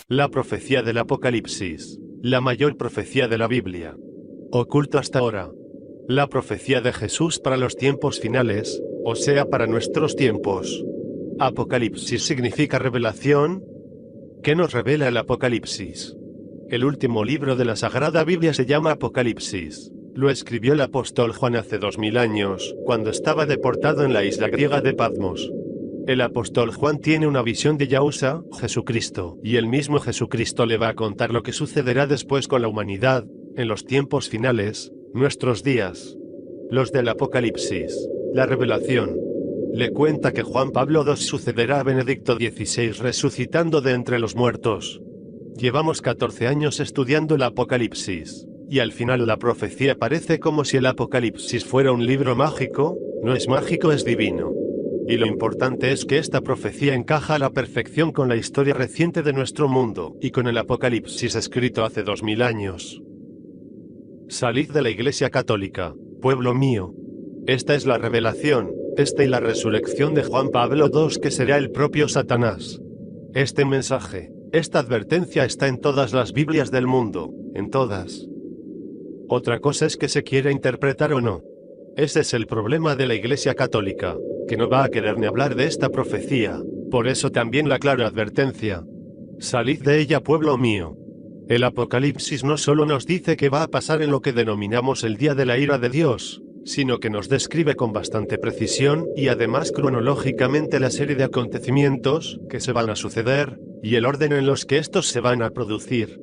La profecía del Apocalipsis, la mayor profecía de la Biblia. Oculto hasta ahora. La profecía de Jesús para los tiempos finales, o sea, para nuestros tiempos. Apocalipsis significa revelación. ¿Qué nos revela el Apocalipsis? El último libro de la Sagrada Biblia se llama Apocalipsis. Lo escribió el apóstol Juan hace 2000 años, cuando estaba deportado en la isla griega de Patmos. El apóstol Juan tiene una visión de Yahushua, Jesucristo, y el mismo Jesucristo le va a contar lo que sucederá después con la humanidad, en los tiempos finales, nuestros días. Los del Apocalipsis, la revelación. Le cuenta que Juan Pablo II sucederá a Benedicto XVI resucitando de entre los muertos. Llevamos 14 años estudiando el Apocalipsis, y al final la profecía parece como si el Apocalipsis fuera un libro mágico. No es mágico, es divino. Y lo importante es que esta profecía encaja a la perfección con la historia reciente de nuestro mundo, y con el Apocalipsis escrito hace 2000 años. Salid de la Iglesia Católica, pueblo mío. Esta es la revelación, y la resurrección de Juan Pablo II, que será el propio Satanás. Este mensaje, esta advertencia está en todas las Biblias del mundo, en todas. Otra cosa es que se quiera interpretar o no. Ese es el problema de la Iglesia Católica, que no va a querer ni hablar de esta profecía, por eso también la clara advertencia. Salid de ella, pueblo mío. El Apocalipsis no solo nos dice qué va a pasar en lo que denominamos el día de la ira de Dios, sino que nos describe con bastante precisión, y además cronológicamente, la serie de acontecimientos que se van a suceder, y el orden en los que estos se van a producir.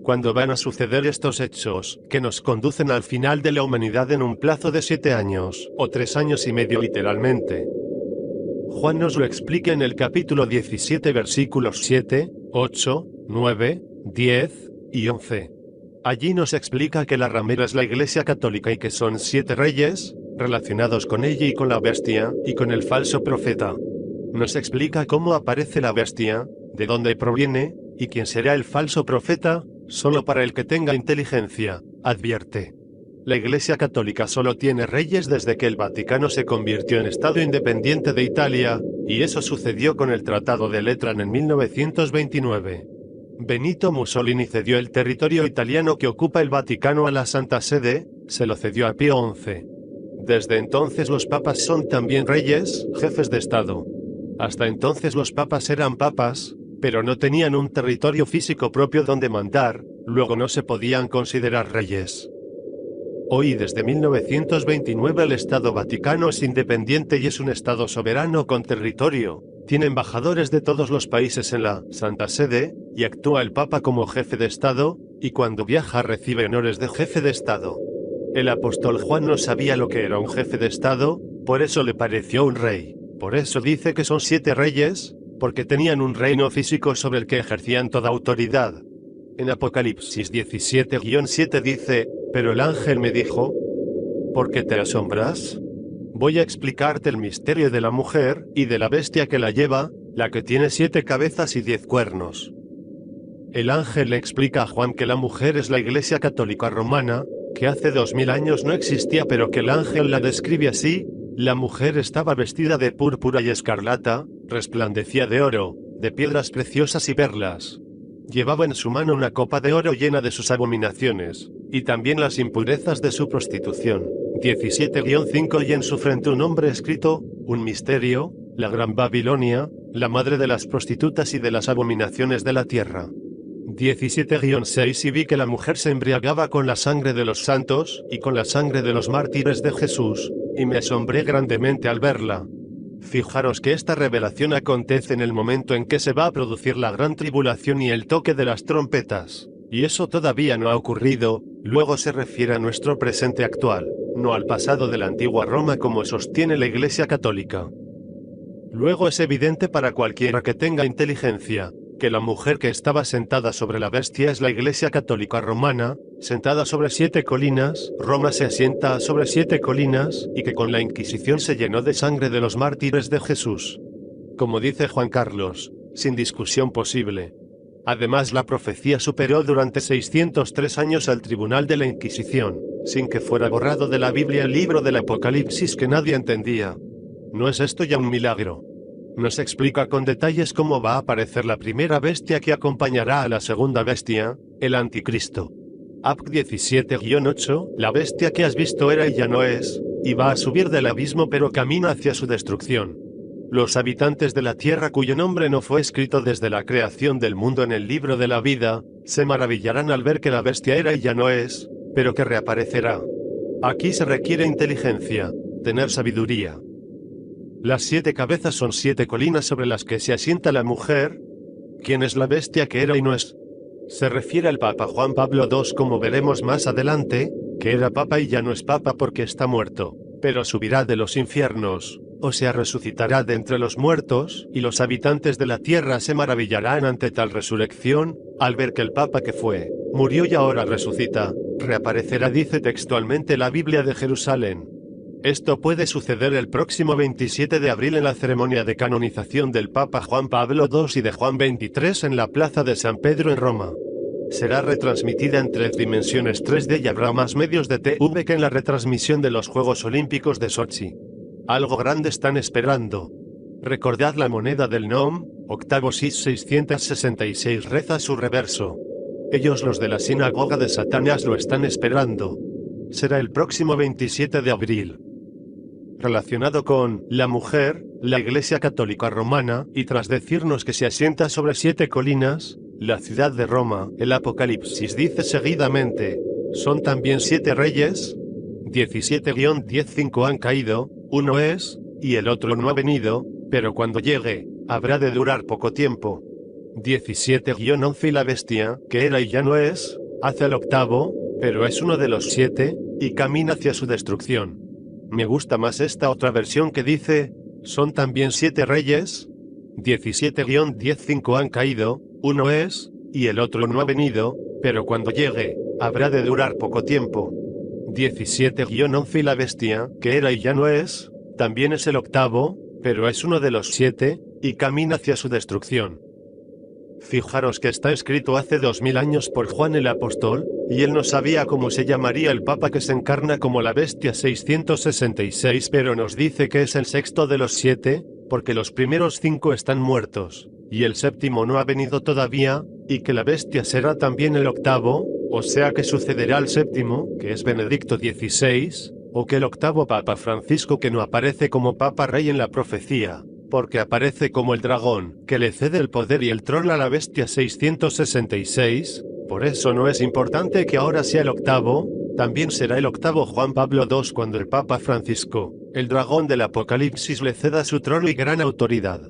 Cuando van a suceder estos hechos, que nos conducen al final de la humanidad en un plazo de 7 años, o 3 años y medio literalmente. Juan nos lo explica en el capítulo 17 versículos 7, 8, 9, 10 y 11. Allí nos explica que la ramera es la Iglesia Católica y que son 7 reyes, relacionados con ella y con la bestia, y con el falso profeta. Nos explica cómo aparece la bestia, de dónde proviene, y quién será el falso profeta. Solo para el que tenga inteligencia, advierte. La Iglesia Católica solo tiene reyes desde que el Vaticano se convirtió en Estado independiente de Italia, y eso sucedió con el Tratado de Letrán en 1929. Benito Mussolini cedió el territorio italiano que ocupa el Vaticano a la Santa Sede, se lo cedió a Pío XI. Desde entonces los papas son también reyes, jefes de Estado. Hasta entonces los papas eran papas, pero no tenían un territorio físico propio donde mandar, luego no se podían considerar reyes. Hoy, desde 1929, el Estado Vaticano es independiente y es un Estado soberano con territorio. Tiene embajadores de todos los países en la Santa Sede, y actúa el Papa como jefe de Estado, y cuando viaja recibe honores de jefe de Estado. El apóstol Juan no sabía lo que era un jefe de Estado, por eso le pareció un rey. Por eso dice que son 7 reyes, porque tenían un reino físico sobre el que ejercían toda autoridad. En Apocalipsis 17-7 dice, pero el ángel me dijo, ¿por qué te asombras? Voy a explicarte el misterio de la mujer, y de la bestia que la lleva, la que tiene 7 cabezas y 10 cuernos. El ángel le explica a Juan que la mujer es la Iglesia Católica Romana, que hace 2000 años no existía, pero que el ángel la describe así. La mujer estaba vestida de púrpura y escarlata, resplandecía de oro, de piedras preciosas y perlas. Llevaba en su mano una copa de oro llena de sus abominaciones, y también las impurezas de su prostitución. 17-5 Y en su frente un nombre escrito, un misterio, la Gran Babilonia, la madre de las prostitutas y de las abominaciones de la tierra. 17-6 Y vi que la mujer se embriagaba con la sangre de los santos, y con la sangre de los mártires de Jesús, y me asombré grandemente al verla. Fijaros que esta revelación acontece en el momento en que se va a producir la gran tribulación y el toque de las trompetas, y eso todavía no ha ocurrido. Luego se refiere a nuestro presente actual, no al pasado de la antigua Roma como sostiene la Iglesia Católica. Luego es evidente para cualquiera que tenga inteligencia, que la mujer que estaba sentada sobre la bestia es la Iglesia Católica Romana, sentada sobre 7 colinas. Roma se asienta sobre 7 colinas, y que con la Inquisición se llenó de sangre de los mártires de Jesús. Como dice Juan Carlos, sin discusión posible. Además, la profecía superó durante 603 años al tribunal de la Inquisición, sin que fuera borrado de la Biblia el libro del Apocalipsis que nadie entendía. ¿No es esto ya un milagro? nos explica con detalles cómo va a aparecer la primera bestia que acompañará a la segunda bestia, el anticristo. Apg 17-8, la bestia que has visto era y ya no es, y va a subir del abismo pero camina hacia su destrucción. Los habitantes de la tierra cuyo nombre no fue escrito desde la creación del mundo en el libro de la vida, se maravillarán al ver que la bestia era y ya no es, pero que reaparecerá. Aquí se requiere inteligencia, tener sabiduría. Las 7 cabezas son 7 colinas sobre las que se asienta la mujer. ¿Quién es la bestia que era y no es? Se refiere al Papa Juan Pablo II, como veremos más adelante, que era papa y ya no es papa porque está muerto, pero subirá de los infiernos, o sea resucitará de entre los muertos, y los habitantes de la tierra se maravillarán ante tal resurrección, al ver que el papa que fue, murió y ahora resucita, reaparecerá, dice textualmente la Biblia de Jerusalén. Esto puede suceder el próximo 27 de abril en la ceremonia de canonización del Papa Juan Pablo II y de Juan XXIII en la Plaza de San Pedro en Roma. Será retransmitida en 3 dimensiones 3D y habrá más medios de TV que en la retransmisión de los Juegos Olímpicos de Sochi. Algo grande están esperando. Recordad la moneda del NOM, octavo SIS 666 reza su reverso. Ellos, los de la sinagoga de Satanás, lo están esperando. Será el próximo 27 de abril. Relacionado con la mujer, la Iglesia Católica Romana, y tras decirnos que se asienta sobre 7 colinas, la ciudad de Roma, el Apocalipsis dice seguidamente, son también 7 reyes, 17-10:5 han caído, uno es, y el otro no ha venido, pero cuando llegue, habrá de durar poco tiempo. 17-11 y la bestia, que era y ya no es, hace el octavo, pero es uno de los 7, y camina hacia su destrucción. Me gusta más esta otra versión que dice, son también 7 reyes, 17-10:5 han caído, uno es, y el otro no ha venido, pero cuando llegue, habrá de durar poco tiempo. 17-11 y la bestia, que era y ya no es, también es el octavo, pero es uno de los 7, y camina hacia su destrucción. Fijaros que está escrito hace 2000 años por Juan el Apóstol, y él no sabía cómo se llamaría el Papa que se encarna como la bestia 666, pero nos dice que es el sexto de los 7, porque los primeros 5 están muertos, y el séptimo no ha venido todavía, y que la bestia será también el octavo, o sea que sucederá al séptimo, que es Benedicto XVI, o que el octavo Papa Francisco, que no aparece como Papa Rey en la profecía, porque aparece como el dragón, que le cede el poder y el trono a la bestia 666, por eso no es importante que ahora sea el octavo, también será el octavo Juan Pablo II cuando el Papa Francisco, el dragón del Apocalipsis, le ceda su trono y gran autoridad.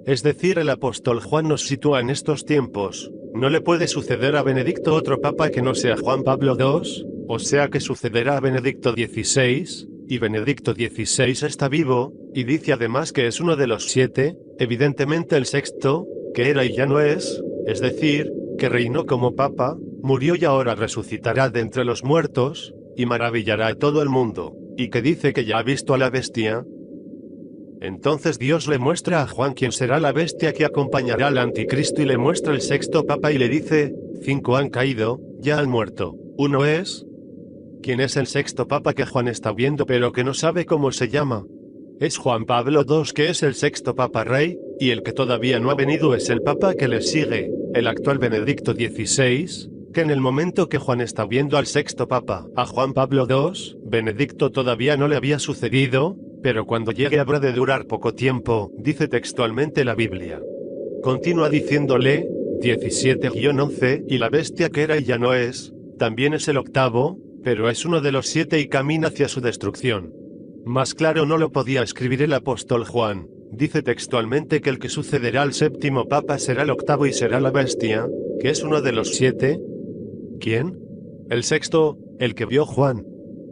Es decir, el apóstol Juan nos sitúa en estos tiempos, no le puede suceder a Benedicto otro Papa que no sea Juan Pablo II, o sea que sucederá a Benedicto XVI, y Benedicto XVI está vivo, y dice además que es uno de los 7, evidentemente el sexto, que era y ya no es decir, que reinó como papa, murió y ahora resucitará de entre los muertos, y maravillará a todo el mundo, y que dice que ya ha visto a la bestia. Entonces Dios le muestra a Juan quién será la bestia que acompañará al anticristo y le muestra el sexto papa y le dice, 5 han caído, ya han muerto, uno es. ¿Quién es el sexto papa que Juan está viendo pero que no sabe cómo se llama? Es Juan Pablo II, que es el sexto papa rey, y el que todavía no ha venido es el papa que le sigue, el actual Benedicto XVI, que en el momento que Juan está viendo al sexto papa, a Juan Pablo II, Benedicto todavía no le había sucedido, pero cuando llegue habrá de durar poco tiempo, dice textualmente la Biblia. Continúa diciéndole, 17-11, y la bestia que era y ya no es, también es el octavo, pero es uno de los 7 y camina hacia su destrucción. Más claro no lo podía escribir el apóstol Juan. Dice textualmente que el que sucederá al séptimo papa será el octavo y será la bestia, que es uno de los 7. ¿Quién? El sexto, el que vio Juan.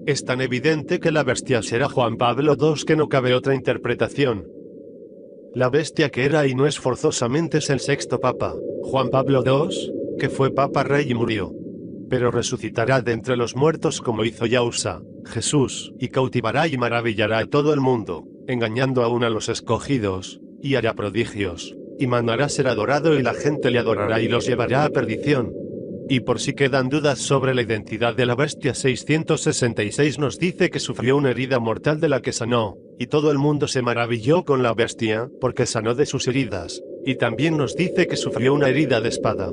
Es tan evidente que la bestia será Juan Pablo II que no cabe otra interpretación. La bestia que era y no es forzosamente es el sexto papa, Juan Pablo II, que fue papa rey y murió. Pero resucitará de entre los muertos como hizo Yahushua, Jesús, y cautivará y maravillará a todo el mundo, engañando aún a los escogidos, y hará prodigios, y mandará ser adorado y la gente le adorará y los llevará a perdición. Y por si quedan dudas sobre la identidad de la bestia 666 nos dice que sufrió una herida mortal de la que sanó, Y todo el mundo se maravilló con la bestia, porque sanó de sus heridas, y también nos dice que sufrió una herida de espada.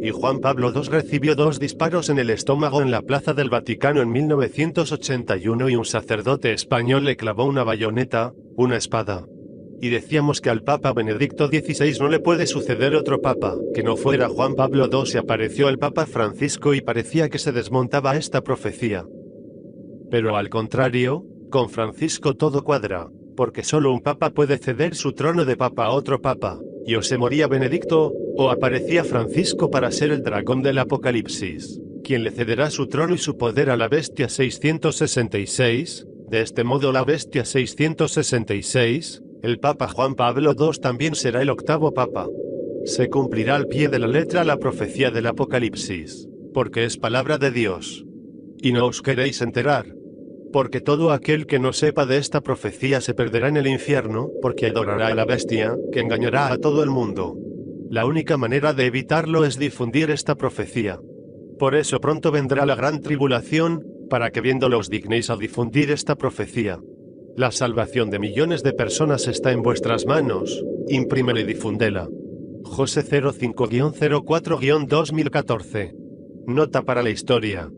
Y Juan Pablo II recibió 2 disparos en el estómago en la Plaza del Vaticano en 1981 y un sacerdote español le clavó una bayoneta, una espada. Y decíamos que al Papa Benedicto XVI no le puede suceder otro papa, que no fuera Juan Pablo II, y apareció el Papa Francisco y parecía que se desmontaba esta profecía. Pero al contrario, con Francisco todo cuadra, porque solo un papa puede ceder su trono de papa a otro papa, y o se moría Benedicto, o aparecía Francisco para ser el dragón del Apocalipsis, quien le cederá su trono y su poder a la bestia 666, de este modo la bestia 666, el Papa Juan Pablo II también será el 8º papa. Se cumplirá al pie de la letra la profecía del Apocalipsis, porque es palabra de Dios. Y no os queréis enterar, porque todo aquel que no sepa de esta profecía se perderá en el infierno, porque adorará a la bestia, que engañará a todo el mundo. La única manera de evitarlo es difundir esta profecía. Por eso pronto vendrá la gran tribulación, para que viéndolo os dignéis a difundir esta profecía. La salvación de millones de personas está en vuestras manos, imprímela y difúndela. José 05-04-2014. Nota para la historia.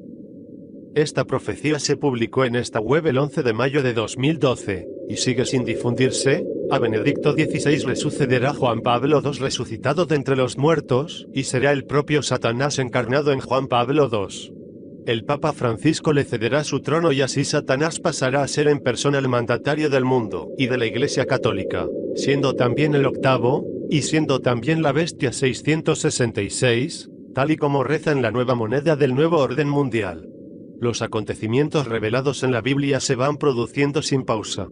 Esta profecía se publicó en esta web el 11 de mayo de 2012, y sigue sin difundirse. A Benedicto XVI le sucederá Juan Pablo II resucitado de entre los muertos, y será el propio Satanás encarnado en Juan Pablo II. El Papa Francisco le cederá su trono y así Satanás pasará a ser en persona el mandatario del mundo y de la Iglesia Católica, siendo también el 8º, y siendo también la bestia 666, tal y como reza en la nueva moneda del nuevo orden mundial. Los acontecimientos revelados en la Biblia se van produciendo sin pausa.